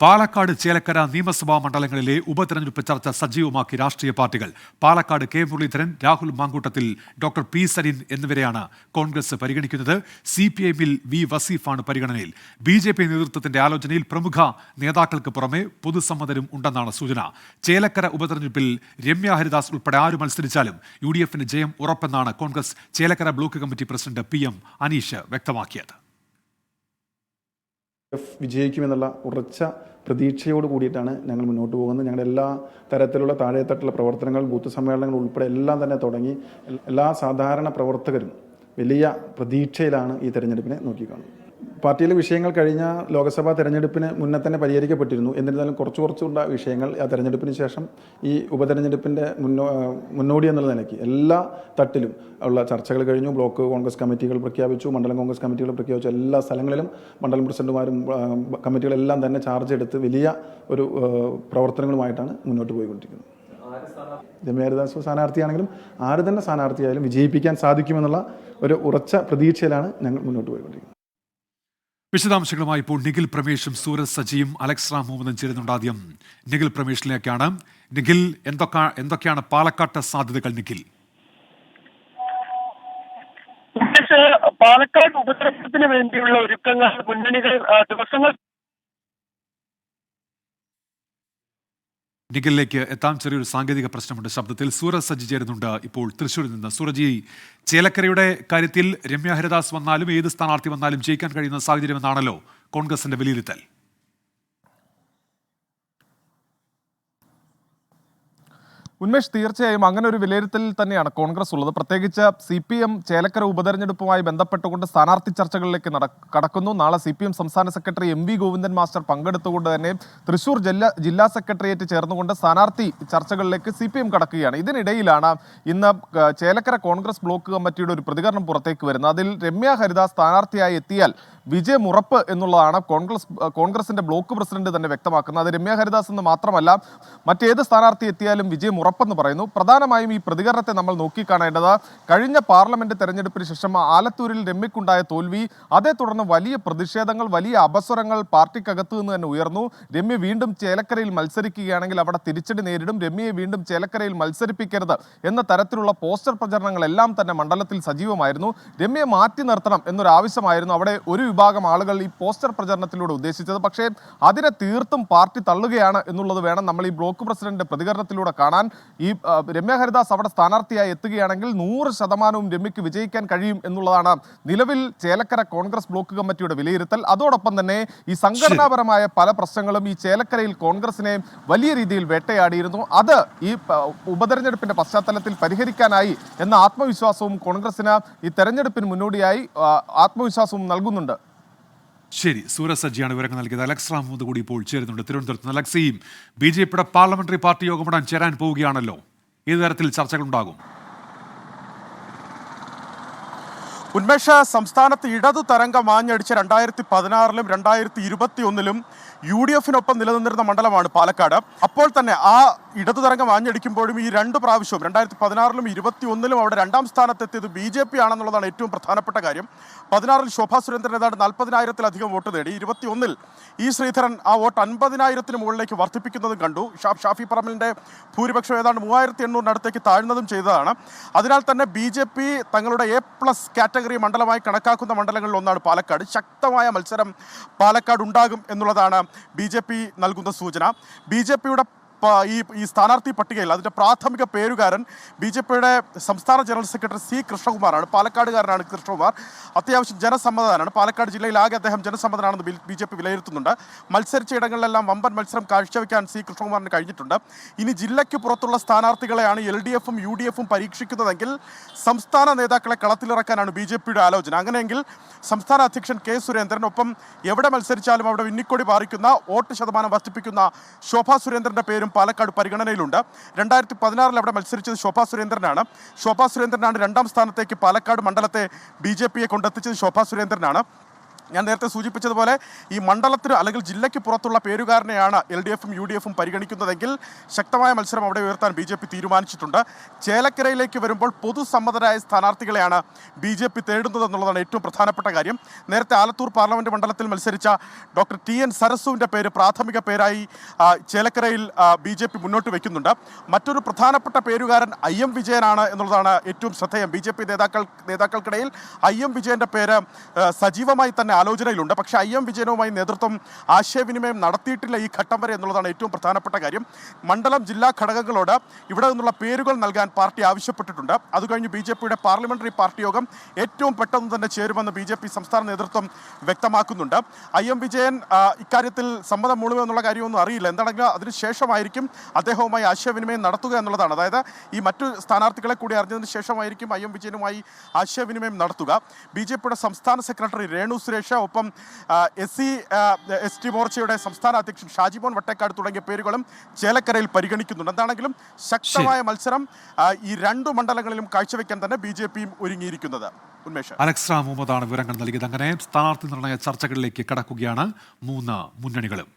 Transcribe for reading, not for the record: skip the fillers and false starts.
പാലക്കാട് ചേലക്കര നിയമസഭാ മണ്ഡലങ്ങളിലെ ഉപതെരഞ്ഞെടുപ്പ് ചർച്ച സജീവമാക്കി രാഷ്ട്രീയ പാർട്ടികൾ. പാലക്കാട് കെ മുരളീധരൻ, രാഹുൽ മാങ്കൂട്ടത്തിൽ, ഡോക്ടർ പി സരീൻ എന്നിവരെയാണ് കോൺഗ്രസ് പരിഗണിക്കുന്നത്. CPIഎമ്മിൽ വി വസീഫാണ് പരിഗണനയിൽ. BJP നേതൃത്വത്തിന്റെ ആലോചനയിൽ പ്രമുഖ നേതാക്കൾക്ക് പുറമെ പൊതുസമ്മതരും ഉണ്ടെന്നാണ് സൂചന. ചേലക്കര ഉപതെരഞ്ഞെടുപ്പിൽ രമ്യ ഹരിദാസ് ഉൾപ്പെടെ ആര് മത്സരിച്ചാലും UDFന് ജയം ഉറപ്പെന്നാണ് Congress Chelakkara block committee president PM Aneesh വ്യക്തമാക്കിയത്. വിജയിക്കുമെന്നുള്ള ഉറച്ച പ്രതീക്ഷയോട് കൂടിയിട്ടാണ് ഞങ്ങൾ മുന്നോട്ട് പോകുന്നത്. ഞങ്ങളുടെ എല്ലാ തരത്തിലുള്ള താഴെത്തട്ടിലുള്ള പ്രവർത്തനങ്ങൾ, ബൂത്ത് സമ്മേളനങ്ങൾ ഉൾപ്പെടെ എല്ലാം തന്നെ തുടങ്ങി. എല്ലാ സാധാരണ പ്രവർത്തകരും വലിയ പ്രതീക്ഷയിലാണ് ഈ തെരഞ്ഞെടുപ്പിനെ നോക്കിക്കാണുന്നത്. പാർട്ടിയിലെ വിഷയങ്ങൾ കഴിഞ്ഞ ലോക്സഭാ തെരഞ്ഞെടുപ്പിന് മുന്നേ തന്നെ പരിഹരിക്കപ്പെട്ടിരുന്നു. എന്നിരുന്നാലും കുറച്ചുള്ള വിഷയങ്ങൾ ആ തെരഞ്ഞെടുപ്പിന് ശേഷം ഈ ഉപതെരഞ്ഞെടുപ്പിൻ്റെ മുന്നോടി എന്നുള്ള നിലയ്ക്ക് എല്ലാ തട്ടിലും ഉള്ള ചർച്ചകൾ കഴിഞ്ഞു. ബ്ലോക്ക് കോൺഗ്രസ് കമ്മിറ്റികൾ പ്രഖ്യാപിച്ചു, മണ്ഡലം കോൺഗ്രസ് കമ്മിറ്റികൾ പ്രഖ്യാപിച്ചു. എല്ലാ സ്ഥലങ്ങളിലും മണ്ഡലം പ്രസിഡന്റുമാരും കമ്മിറ്റികളെല്ലാം തന്നെ ചാർജ് എടുത്ത് വലിയ ഒരു പ്രവർത്തനങ്ങളുമായിട്ടാണ് മുന്നോട്ട് പോയിക്കൊണ്ടിരിക്കുന്നത്. രമ്യ ഹരിദാസ് സ്ഥാനാർത്ഥിയാണെങ്കിലും ആര് തന്നെ സ്ഥാനാർത്ഥിയായാലും വിജയിപ്പിക്കാൻ സാധിക്കുമെന്നുള്ള ഒരു ഉറച്ച പ്രതീക്ഷയിലാണ് ഞങ്ങൾ മുന്നോട്ട് പോയിക്കൊണ്ടിരിക്കുന്നത്. വിശദാംശങ്ങളുമായി ഇപ്പോൾ നിഖിൽ പ്രമേഷും സൂരജ് സജിയും അലക്സ് റാം മുഹമ്മദും ചേരുന്നുണ്ട്. ആദ്യം നിഖിൽ പ്രമേഷിലേക്കാണ്. നിഖിൽ, എന്തൊക്കെയാണ് പാലക്കാട്ടെ സാധ്യതകൾ? നിഖിൽ, പാലക്കാട് ഉപതെരഞ്ഞെടുപ്പിന് വേണ്ടിയുള്ള ഒരുക്കങ്ങൾ മുന്നണികൾ ദിവസങ്ങൾ നിഖിലിലേക്ക് എത്താം. ചെറിയൊരു സാങ്കേതിക പ്രശ്നമുണ്ട് ശബ്ദത്തിൽ. സൂരജ് സജി ചേരുന്നുണ്ട് ഇപ്പോൾ തൃശ്ശൂരിൽ നിന്ന്. സൂരജ്, ചേലക്കരയുടെ കാര്യത്തിൽ രമ്യ ഹരിദാസ് വന്നാലും ഏത് സ്ഥാനാർത്ഥി വന്നാലും ജയിക്കാൻ കഴിയുന്ന സാഹചര്യമെന്നാണല്ലോ കോൺഗ്രസിന്റെ വിലയിരുത്തൽ. ഉന്മേഷ്, തീർച്ചയായും അങ്ങനെ ഒരു വിലയിരുത്തലിൽ തന്നെയാണ് കോൺഗ്രസ് ഉള്ളത്. പ്രത്യേകിച്ച് CPM ചേലക്കര ഉപതെരഞ്ഞെടുപ്പുമായി ബന്ധപ്പെട്ടുകൊണ്ട് സ്ഥാനാർത്ഥി ചർച്ചകളിലേക്ക് കടക്കുന്നു. നാളെ CPM സംസ്ഥാന സെക്രട്ടറി MV ഗോവിന്ദൻ മാസ്റ്റർ പങ്കെടുത്തുകൊണ്ട് തന്നെ തൃശൂർ ജില്ലാ സെക്രട്ടേറിയറ്റ് ചേർന്നുകൊണ്ട് സ്ഥാനാർത്ഥി ചർച്ചകളിലേക്ക് CPM കടക്കുകയാണ്. ഇതിനിടയിലാണ് ഇന്ന് ചേലക്കര കോൺഗ്രസ് ബ്ലോക്ക് കമ്മിറ്റിയുടെ ഒരു പ്രതികരണം പുറത്തേക്ക് വരുന്നത്. അതിൽ രമ്യ ഹരിദാസ് സ്ഥാനാർത്ഥിയായി എത്തിയാൽ വിജയം ഉറപ്പ് എന്നുള്ളതാണ് കോൺഗ്രസിന്റെ ബ്ലോക്ക് പ്രസിഡന്റ് തന്നെ വ്യക്തമാക്കുന്നത്. അത് രമ്യ ഹരിദാസ് എന്ന് മാത്രമല്ല, മറ്റേത് സ്ഥാനാർത്ഥി എത്തിയാലും വിജയം ഉറപ്പെന്ന് പറയുന്നു. പ്രധാനമായും ഈ പ്രതികരണത്തെ നമ്മൾ നോക്കിക്കാണേണ്ടത് കഴിഞ്ഞ പാർലമെന്റ് തെരഞ്ഞെടുപ്പിന് ശേഷം ആലത്തൂരിൽ രമ്യക്കുണ്ടായ തോൽവി, അതേ തുടർന്ന് വലിയ പ്രതിഷേധങ്ങൾ, വലിയ അപസ്വരങ്ങൾ പാർട്ടിക്കകത്തു നിന്ന് തന്നെ ഉയർന്നു. രമ്യ വീണ്ടും ചേലക്കരയിൽ മത്സരിക്കുകയാണെങ്കിൽ അവിടെ തിരിച്ചടി നേരിടും, രമ്യയെ വീണ്ടും ചേലക്കരയിൽ മത്സരിപ്പിക്കരുത് എന്ന തരത്തിലുള്ള പോസ്റ്റർ പ്രചരണങ്ങളെല്ലാം തന്നെ മണ്ഡലത്തിൽ സജീവമായിരുന്നു. രമ്യയെ മാറ്റി നിർത്തണം എന്നൊരു ആവശ്യമായിരുന്നു അവിടെ ഒരു വിഭാഗം ആളുകൾ ഈ പോസ്റ്റർ പ്രചരണത്തിലൂടെ ഉദ്ദേശിച്ചത്. പക്ഷേ അതിനെ തീർത്തും പാർട്ടി തള്ളുകയാണ് എന്നുള്ളത് വേണം നമ്മൾ ഈ ബ്ലോക്ക് പ്രസിഡന്റിന്റെ പ്രതികരണത്തിലൂടെ കാണാൻ. ഈ രമ്യ ഹരിദാസ് അവിടെ സ്ഥാനാർത്ഥിയായി എത്തുകയാണെങ്കിൽ 100% രമ്യക്ക് വിജയിക്കാൻ കഴിയും എന്നുള്ളതാണ് നിലവിൽ ചേലക്കര കോൺഗ്രസ് ബ്ലോക്ക് കമ്മിറ്റിയുടെ വിലയിരുത്തൽ. അതോടൊപ്പം തന്നെ ഈ സംഘടനാപരമായ പല പ്രശ്നങ്ങളും ഈ ചേലക്കരയിൽ കോൺഗ്രസിനെ വലിയ രീതിയിൽ വേട്ടയാടിയിരുന്നു. അത് ഈ ഉപതെരഞ്ഞെടുപ്പിന്റെ പശ്ചാത്തലത്തിൽ പരിഹരിക്കാനായി എന്ന ആത്മവിശ്വാസവും കോൺഗ്രസിന് ഈ തെരഞ്ഞെടുപ്പിന് മുന്നോടിയായി ആത്മവിശ്വാസവും നൽകുന്നുണ്ട്. ശരി, സൂരജ് സജിയാണ് വിവരങ്ങൾ നൽകിയത്. അലക്സ് റാം മുഹമ്മദ് കൂടി ഇപ്പോൾ ചേരുന്നുണ്ട് തിരുവനന്തപുരത്ത്. അലക്സയും BJPയുടെ പാർലമെന്ററി പാർട്ടി യോഗമിടാൻ ചേരാൻ പോവുകയാണല്ലോ. ഏത് തരത്തിൽ ചർച്ചകളുണ്ടാകും? ഉന്മേഷ, സംസ്ഥാനത്ത് ഇടതു തരംഗം ആഞ്ഞടിച്ച 2016-ലും 2021-ലും UDFിനൊപ്പം നിലനിന്നിരുന്ന മണ്ഡലമാണ് പാലക്കാട്. അപ്പോൾ തന്നെ ആ ഇടതു തരംഗം ആഞ്ഞടിക്കുമ്പോഴും ഈ രണ്ട് പ്രാവശ്യവും 2016-ലും 2021-ലും അവിടെ രണ്ടാം സ്ഥാനത്തെത്തിയത് BJP ആണെന്നുള്ളതാണ് ഏറ്റവും പ്രധാനപ്പെട്ട കാര്യം. 16-ൽ ശോഭാ സുരേന്ദ്രൻ ഏതാണ്ട് 40,000-ലധികം വോട്ട് നേടി. 21-ൽ ശ്രീധരൻ ആ വോട്ട് 50,000-ന് മുകളിലേക്ക് വർദ്ധിപ്പിക്കുന്നതും കണ്ടു. ഷാഫി പറമ്പലിൻ്റെ ഭൂരിപക്ഷം ഏതാണ്ട് 3,800-നടുത്തേക്ക് താഴ്ന്നതും ചെയ്തതാണ്. അതിനാൽ തന്നെ BJP തങ്ങളുടെ A+ കാറ്റഗറി മണ്ഡലമായി കണക്കാക്കുന്ന മണ്ഡലങ്ങളിൽ ഒന്നാണ് പാലക്കാട്. ശക്തമായ മത്സരം പാലക്കാട് ഉണ്ടാകും എന്നുള്ളതാണ് BJP നൽകുന്ന സൂചന. BJPയുടെ ഈ സ്ഥാനാർത്ഥി പട്ടികയിൽ അതിൻ്റെ പ്രാഥമിക പേരുകാരൻ BJPയുടെ സംസ്ഥാന ജനറൽ സെക്രട്ടറി C കൃഷ്ണകുമാറാണ്. പാലക്കാടുകാരനാണ് കൃഷ്ണകുമാർ. അത്യാവശ്യം ജനസമ്മതനാണ്. പാലക്കാട് ജില്ലയിലാകെ അദ്ദേഹം ജനസമ്മതനാണെന്ന് BJP വിലയിരുത്തുന്നുണ്ട്. മത്സരിച്ച ഇടങ്ങളിലെല്ലാം വമ്പൻ മത്സരം കാഴ്ചവെക്കാൻ C കൃഷ്ണകുമാറിന് കഴിഞ്ഞിട്ടുണ്ട്. ഇനി ജില്ലയ്ക്ക് പുറത്തുള്ള സ്ഥാനാർത്ഥികളെയാണ് LDFും UDFും പരീക്ഷിക്കുന്നതെങ്കിൽ സംസ്ഥാന നേതാക്കളെ കളത്തിലിറക്കാനാണ് BJPയുടെ ആലോചന. അങ്ങനെയെങ്കിൽ സംസ്ഥാന അധ്യക്ഷൻ K സുരേന്ദ്രൻ, ഒപ്പം എവിടെ മത്സരിച്ചാലും അവിടെ വിന്നിക്കൊടി പാറിക്കുന്ന, വോട്ട് ശതമാനം വർദ്ധിപ്പിക്കുന്ന ശോഭാ സുരേന്ദ്രൻ്റെ പേരും പാലക്കാട് പരിഗണനയിലുണ്ട്. 2016-ൽ അവിടെ മത്സരിച്ചത് ശോഭാ സുരേന്ദ്രനാണ്. ശോഭാ സുരേന്ദ്രനാണ് രണ്ടാം സ്ഥാനത്തേക്ക് പാലക്കാട് മണ്ഡലത്തെ BJPയെ കൊണ്ടെത്തിച്ചത് ശോഭാ സുരേന്ദ്രനാണ്. ഞാൻ നേരത്തെ സൂചിപ്പിച്ചതുപോലെ ഈ മണ്ഡലത്തിന് അല്ലെങ്കിൽ ജില്ലയ്ക്ക് പുറത്തുള്ള പേരുകാരനെയാണ് LDFും UDFും പരിഗണിക്കുന്നതെങ്കിൽ ശക്തമായ മത്സരം അവിടെ ഉയർത്താൻ BJP തീരുമാനിച്ചിട്ടുണ്ട്. ചേലക്കരയിലേക്ക് വരുമ്പോൾ പൊതുസമ്മതരായ സ്ഥാനാർത്ഥികളെയാണ് BJP തേടുന്നതെന്നുള്ളതാണ് ഏറ്റവും പ്രധാനപ്പെട്ട കാര്യം. നേരത്തെ ആലത്തൂർ പാർലമെന്റ് മണ്ഡലത്തിൽ മത്സരിച്ച ഡോക്ടർ TN സരസുവിൻ്റെ പേര് പ്രാഥമിക പേരായി ചേലക്കരയിൽ BJP മുന്നോട്ട് വയ്ക്കുന്നുണ്ട്. മറ്റൊരു പ്രധാനപ്പെട്ട പേരുകാരൻ IM വിജയനാണ് എന്നുള്ളതാണ് ഏറ്റവും ശ്രദ്ധേയം. BJP നേതാക്കൾക്കിടയിൽ IM വിജയൻ്റെ പേര് സജീവമായി തന്നെ ആലോചനയിലുണ്ട്. പക്ഷേ IM വിജയനുമായി നേതൃത്വം ആശയവിനിമയം നടത്തിയിട്ടില്ല ഈ ഘട്ടം വരെ എന്നുള്ളതാണ് ഏറ്റവും പ്രധാനപ്പെട്ട കാര്യം. മണ്ഡലം ജില്ലാ ഘടകങ്ങളോട് ഇവിടെ നിന്നുള്ള പേരുകൾ നൽകാൻ പാർട്ടി ആവശ്യപ്പെട്ടിട്ടുണ്ട്. അത് കഴിഞ്ഞ് BJPയുടെ പാർലമെന്ററി പാർട്ടി യോഗം ഏറ്റവും പെട്ടെന്ന് തന്നെ ചേരുമെന്ന് BJP സംസ്ഥാന നേതൃത്വം വ്യക്തമാക്കുന്നുണ്ട്. IM വിജയൻ ഇക്കാര്യത്തിൽ സമ്മതം മൂളുമോ എന്നുള്ള കാര്യമൊന്നും അറിയില്ല. എന്താണെങ്കിലും അതിനുശേഷമായിരിക്കും അദ്ദേഹവുമായി ആശയവിനിമയം നടത്തുക എന്നുള്ളതാണ്. അതായത് ഈ മറ്റു സ്ഥാനാർത്ഥികളെ കൂടി അറിഞ്ഞതിന് ശേഷമായിരിക്കും IM വിജയനുമായി ആശയവിനിമയം നടത്തുക. BJPയുടെ സംസ്ഥാന സെക്രട്ടറി രേണു സുരേഷ്, ഒപ്പം SC/ST മോർച്ചയുടെ സംസ്ഥാന അധ്യക്ഷൻ ഷാജിമോൻ വട്ടേക്കാട് തുടങ്ങിയ പേരുകളും ചേലക്കരയിൽ പരിഗണിക്കുന്നുണ്ട്. എന്താണെങ്കിലും ശക്തമായ മത്സരം ഈ രണ്ടു മണ്ഡലങ്ങളിലും കാഴ്ചവെക്കാൻ തന്നെ BJPയും ഒരുങ്ങിയിരിക്കുന്നത്. ഉന്മേഷ്, അലക്സ് റാം മുഹമ്മദാണ് വിവരങ്ങൾ നൽകിയത്. അങ്ങനെ സ്ഥാനാർത്ഥി നിർണയ ചർച്ചകളിലേക്ക് കടക്കുകയാണ് മൂന്ന് മുന്നണികളും.